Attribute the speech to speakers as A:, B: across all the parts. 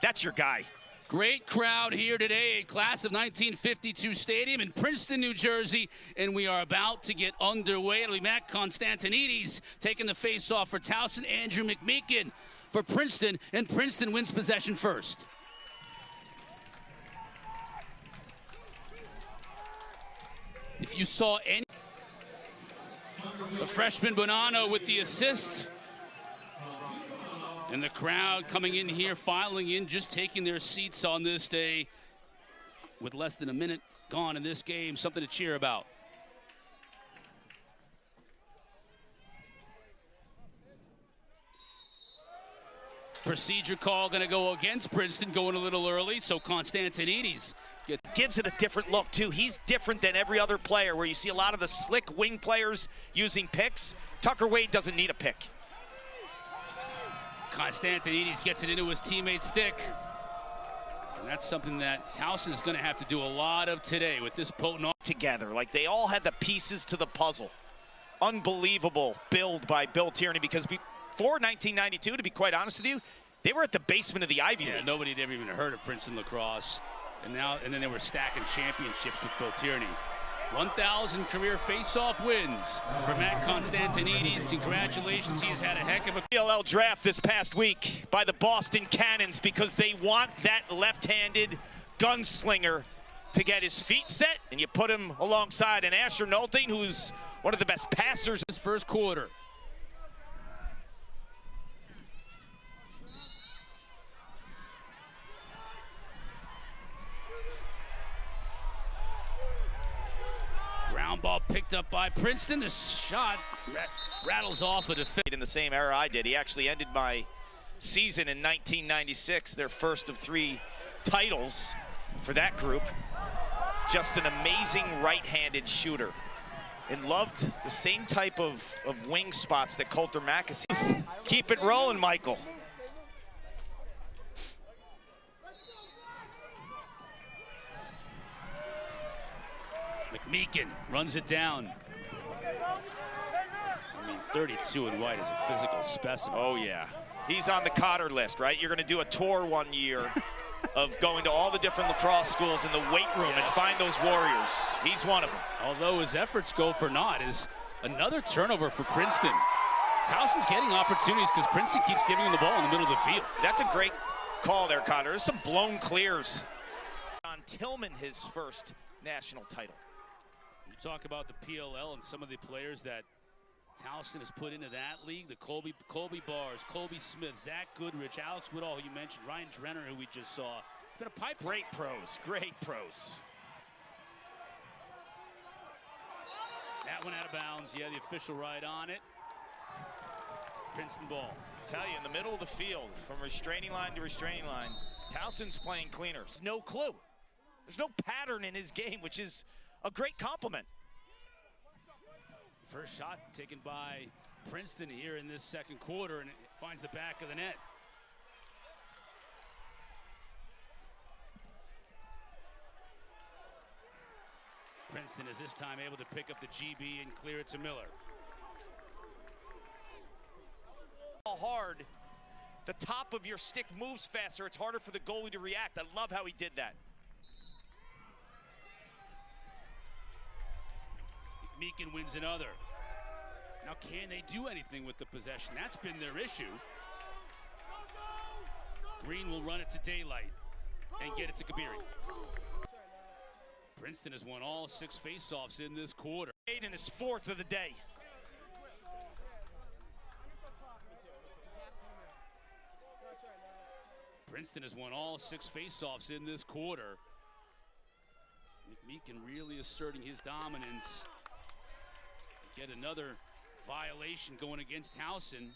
A: That's your guy.
B: Great crowd here today, a class of 1952 stadium in Princeton, New Jersey, and we are about to get underway. It'll be Matt Constantinides taking the face-off for Towson, Andrew Mcmeekin for Princeton, and Princeton wins possession first. If you saw any, the freshman Bonanno with the assist. And the crowd coming in here, filing in, just taking their seats on this day with less than a minute gone in this game. Something to cheer about. Procedure call going to go against Princeton, going a little early, so Constantinides
A: gives it a different look, too. He's different than every other player, where you see a lot of the slick wing players using picks. Tucker Wade doesn't need a pick.
B: Constantinides gets it into his teammate's stick. And that's something that Towson is going to have to do a lot of today with this potent
A: together. Like, they all had the pieces to the puzzle. Unbelievable build by Bill Tierney, because before 1992, to be quite honest with you, they were at the basement of the Ivy League.
B: Nobody had ever even heard of Princeton lacrosse. And then they were stacking championships with Bill Tierney. 1,000 career face-off wins for Matt Constantinides. Congratulations, he has had a heck of a
A: PLL draft this past week by the Boston Cannons, because they want that left-handed gunslinger to get his feet set, and you put him alongside an Asher Nolting, who's one of the best passers.
B: This first quarter. Ground ball picked up by Princeton. The shot rattles off a defense.
A: In the same era I did. He actually ended my season in 1996, their first of 3 titles for that group. Just an amazing right-handed shooter, and loved the same type of wing spots that Coulter Mack has. Keep it rolling, Michael.
B: Mcmeekin runs it down. I mean, 32 in white is a physical specimen.
A: Oh, yeah. He's on the Cotter list, right? You're going to do a tour one year of going to all the different lacrosse schools in the weight room and find those warriors. He's one of them.
B: Although his efforts go for naught, is another turnover for Princeton. Towson's getting opportunities because Princeton keeps giving him the ball in the middle of the field.
A: That's a great call there, Cotter. There's some blown clears. On Tillman, his first national title.
B: You talk about the PLL and some of the players that Towson has put into that league. The Koby Bars, Colby Smith, Zach Goodrich, Alex Woodall, who you mentioned, Ryan Drenner, who we just saw. It's been a pipe.
A: Great pros, great pros.
B: That one out of bounds. Yeah, the official right on it. Princeton ball.
A: Tell you, in the middle of the field, from restraining line to restraining line, Towson's playing cleaners. No clue. There's no pattern in his game, which is a great compliment.
B: First shot taken by Princeton here in this second quarter, and it finds the back of the net. Princeton is this time able to pick up the GB and clear it to Miller.
A: Hard. The top of your stick moves faster. It's harder for the goalie to react. I love how he did that.
B: Mcmeekin wins another. Now, can they do anything with the possession? That's been their issue. Green will run it to Daylight and get it to Kabiri. Princeton has won all 6 face-offs in this quarter.
A: In his 4th of the day.
B: Princeton has won all 6 face-offs in this quarter. Mcmeekin really asserting his dominance. Get another violation going against Towson.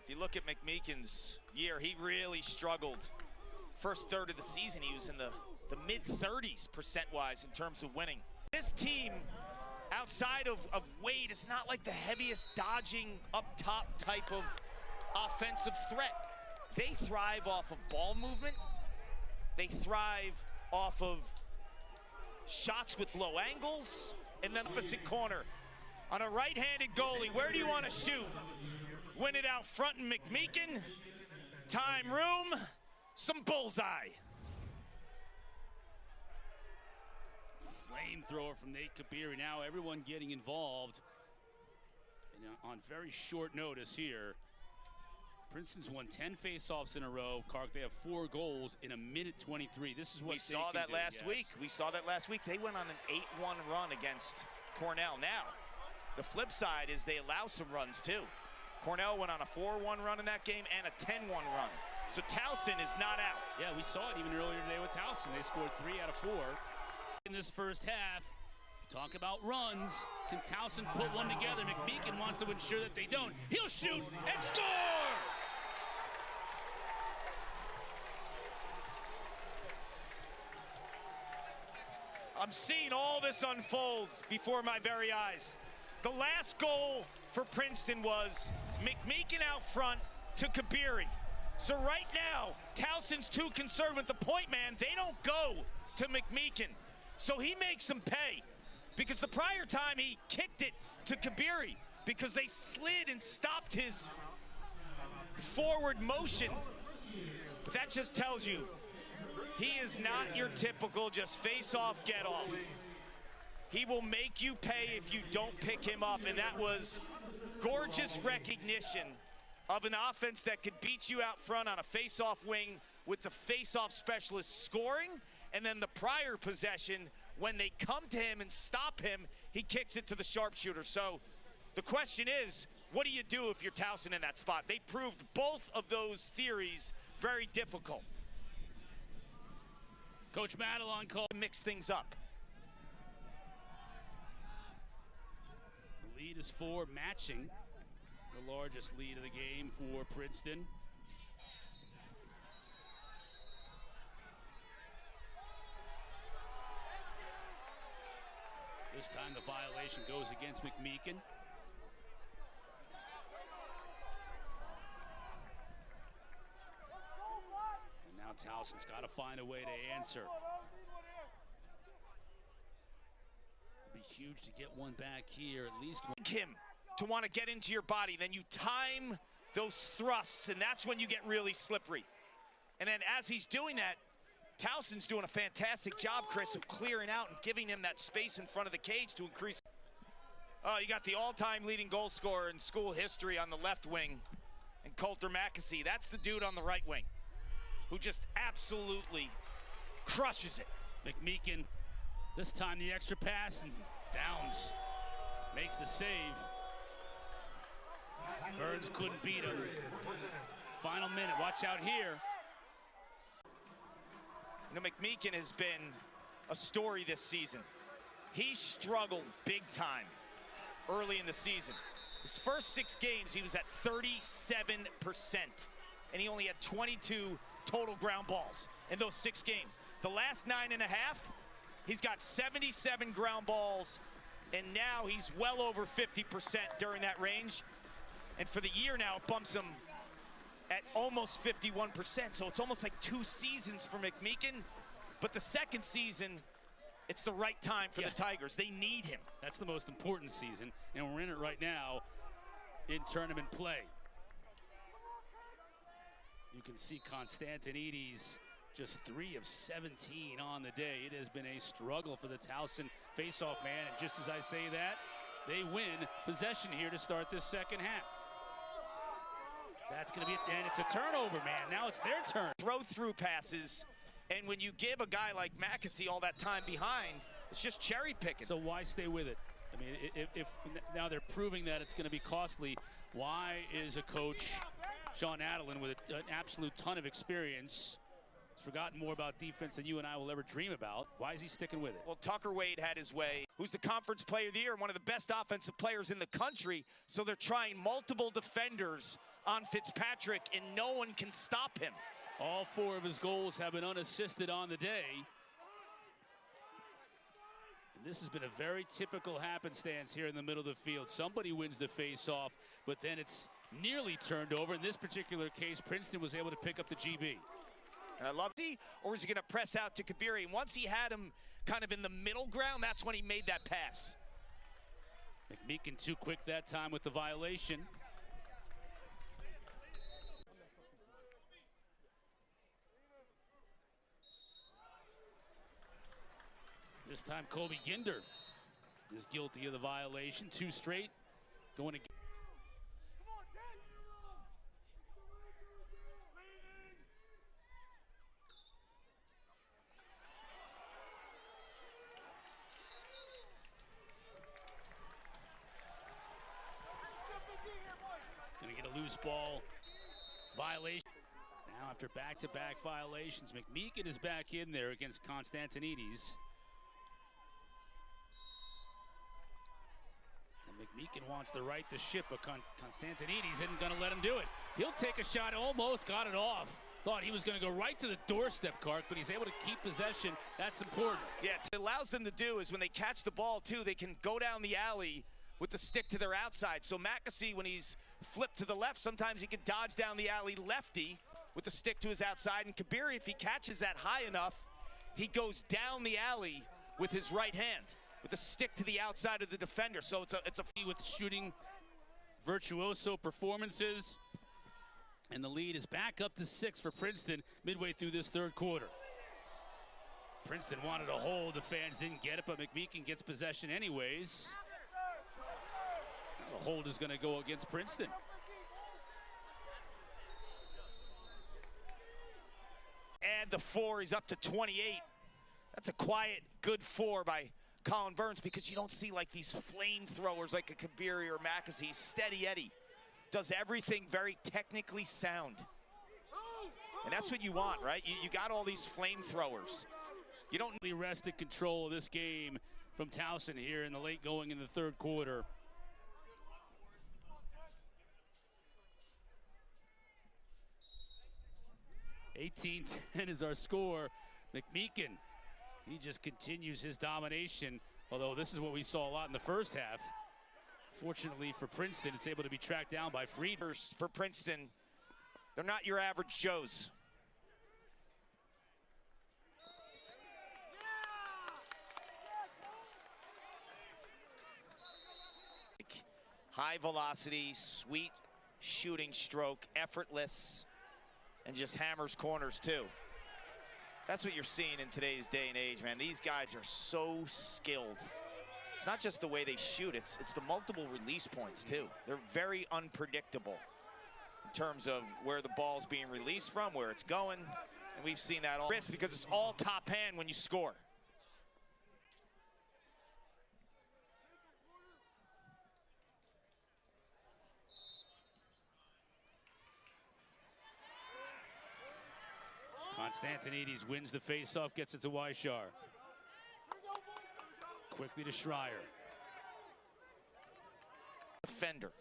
A: If you look at Mcmeekin's year, he really struggled. First third of the season, he was in the mid-30s percent-wise in terms of winning. This team, outside of Wade, is not like the heaviest dodging up-top type of offensive threat. They thrive off of ball movement. They thrive off of shots with low angles, and then opposite corner. On a right-handed goalie, where do you want to shoot? Win it out front in Mcmeekin. Time, room. some bullseye.
B: Flamethrower from Nate Kabiri. Now everyone getting involved. And on very short notice here, Princeton's won 10 face-offs in a row. Clark, they have 4 goals in a minute 23. This is what
A: we saw that last week. We saw that last week. They went on an 8-1 run against Cornell. Now, the flip side is they allow some runs too. Cornell went on a 4-1 run in that game and a 10-1 run. So Towson is not out.
B: Yeah, we saw it even earlier today with Towson. They scored 3 out of 4 in this first half. Talk about runs. Can Towson put one together? Mcmeekin wants to ensure that they don't. He'll shoot and score!
A: I'm seeing all this unfold before my very eyes. The last goal for Princeton was Mcmeekin out front to Kabiri. So right now, Towson's too concerned with the point man. They don't go to Mcmeekin. So he makes them pay. Because the prior time he kicked it to Kabiri because they slid and stopped his forward motion. But that just tells you he is not your typical just face-off, get-off. He will make you pay if you don't pick him up, and that was gorgeous recognition of an offense that could beat you out front on a face-off wing with the face-off specialist scoring, and then the prior possession, when they come to him and stop him, he kicks it to the sharpshooter. So the question is, what do you do if you're Towson in that spot? They proved both of those theories very difficult.
B: Coach Madelon called.
A: Mix things up.
B: The lead is 4, matching the largest lead of the game for Princeton. This time the violation goes against Mcmeekin. And now Towson's got to find a way to answer. It'd be huge to get one back here, at least one.
A: Him to want to get into your body, then you time those thrusts, and that's when you get really slippery. And then as he's doing that, Towson's doing a fantastic job, Chris, of clearing out and giving him that space in front of the cage to increase. Oh, you got the all-time leading goal scorer in school history on the left wing, and Coulter Mackesy. That's the dude on the right wing who just absolutely crushes it.
B: Mcmeekin, this time the extra pass, and Downs makes the save. Burns couldn't beat him. Final minute, watch out here.
A: You know, Mcmeekin has been a story this season. He struggled big time early in the season. His first 6 games, he was at 37%, and he only had 22 total ground balls in those 6 games. The last 9.5, he's got 77 ground balls, and now he's well over 50% during that range. And for the year now, it bumps him at almost 51%. So it's almost like 2 seasons for Mcmeekin. But the second season, it's the right time for the Tigers. They need him.
B: That's the most important season, and we're in it right now in tournament play. You can see Constantinides just 3 of 17 on the day. It has been a struggle for the Towson faceoff man, and just as I say that, they win possession here to start this second half. That's going to be it, and it's a turnover, man. Now it's their turn.
A: Throw through passes, and when you give a guy like Mackesy all that time behind, it's just cherry picking.
B: So why stay with it? I mean, if now they're proving that it's going to be costly, why is a coach, Sean Adelin, with an absolute ton of experience, has forgotten more about defense than you and I will ever dream about? Why is he sticking with it?
A: Well, Tucker Wade had his way. Who's the conference player of the year, one of the best offensive players in the country, so they're trying multiple defenders on Fitzpatrick, and no one can stop him.
B: All 4 of his goals have been unassisted on the day. And this has been a very typical happenstance here in the middle of the field. Somebody wins the face-off, but then it's nearly turned over. In this particular case, Princeton was able to pick up the GB.
A: And I love it. Or is he going to press out to Kabiri? And once he had him kind of in the middle ground, that's when he made that pass.
B: Mcmeekin too quick that time with the violation. This time Koby Ginder is guilty of the violation. 2 straight going to. Gonna get a loose ball violation. Now after back-to-back violations, Mcmeekin is back in there against Constantinides. And Mcmeekin wants to right the ship, but Constantinides isn't gonna let him do it. He'll take a shot, almost got it off. Thought he was gonna go right to the doorstep, Kark, but he's able to keep possession. That's important.
A: Yeah, what it allows them to do is when they catch the ball too, they can go down the alley with the stick to their outside. So Mcmeekin, when he's flipped to the left, sometimes he can dodge down the alley lefty with the stick to his outside. And Kabiri, if he catches that high enough, he goes down the alley with his right hand, with the stick to the outside of the defender. So it's a
B: with shooting virtuoso performances. And the lead is back up to 6 for Princeton midway through this 3rd quarter. Princeton wanted a hold, the fans didn't get it, but Mcmeekin gets possession anyways. The hold is going to go against Princeton.
A: And the 4 is up to 28. That's a quiet, good 4 by Colin Burns, because you don't see like these flamethrowers like a Kabiri or Mcmeekin. Steady Eddie does everything very technically sound. And that's what you want, right? You got all these flamethrowers. You don't
B: really wrested control of this game from Towson here in the late going in the 3rd quarter. 18-10 is our score. Mcmeekin, he just continues his domination, although this is what we saw a lot in the first half. Fortunately for Princeton, it's able to be tracked down by Freed.
A: For Princeton, they're not your average Joes. High velocity, sweet shooting stroke, effortless, and just hammers corners too. That's what you're seeing in today's day and age, man. These guys are so skilled. It's not just the way they shoot, it's the multiple release points too. They're very unpredictable in terms of where the ball's being released from, where it's going. And we've seen that all risk because it's all top hand when you score.
B: Constantinides wins the faceoff, gets it to Weishar. Quickly to Schreier.
A: Defender.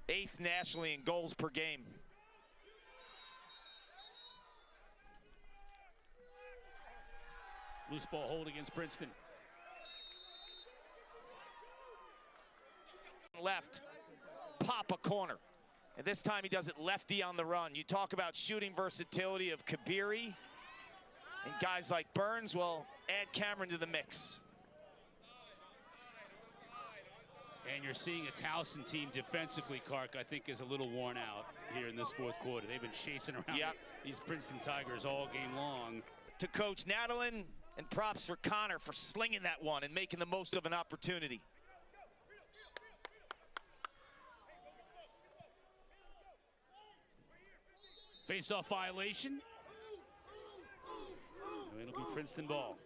A: 8th nationally in goals per game.
B: Loose ball hold against Princeton.
A: Left, pop a corner. And this time he does it lefty on the run. You talk about shooting versatility of Kabiri and guys like Burns. Well, add Cameron to the mix.
B: And you're seeing a Towson team defensively, Kark, I think is a little worn out here in this 4th quarter. They've been chasing around these Princeton Tigers all game long.
A: To Coach Nadalin, and props for Connor for slinging that one and making the most of an opportunity.
B: Face-off violation. It'll be Princeton ball.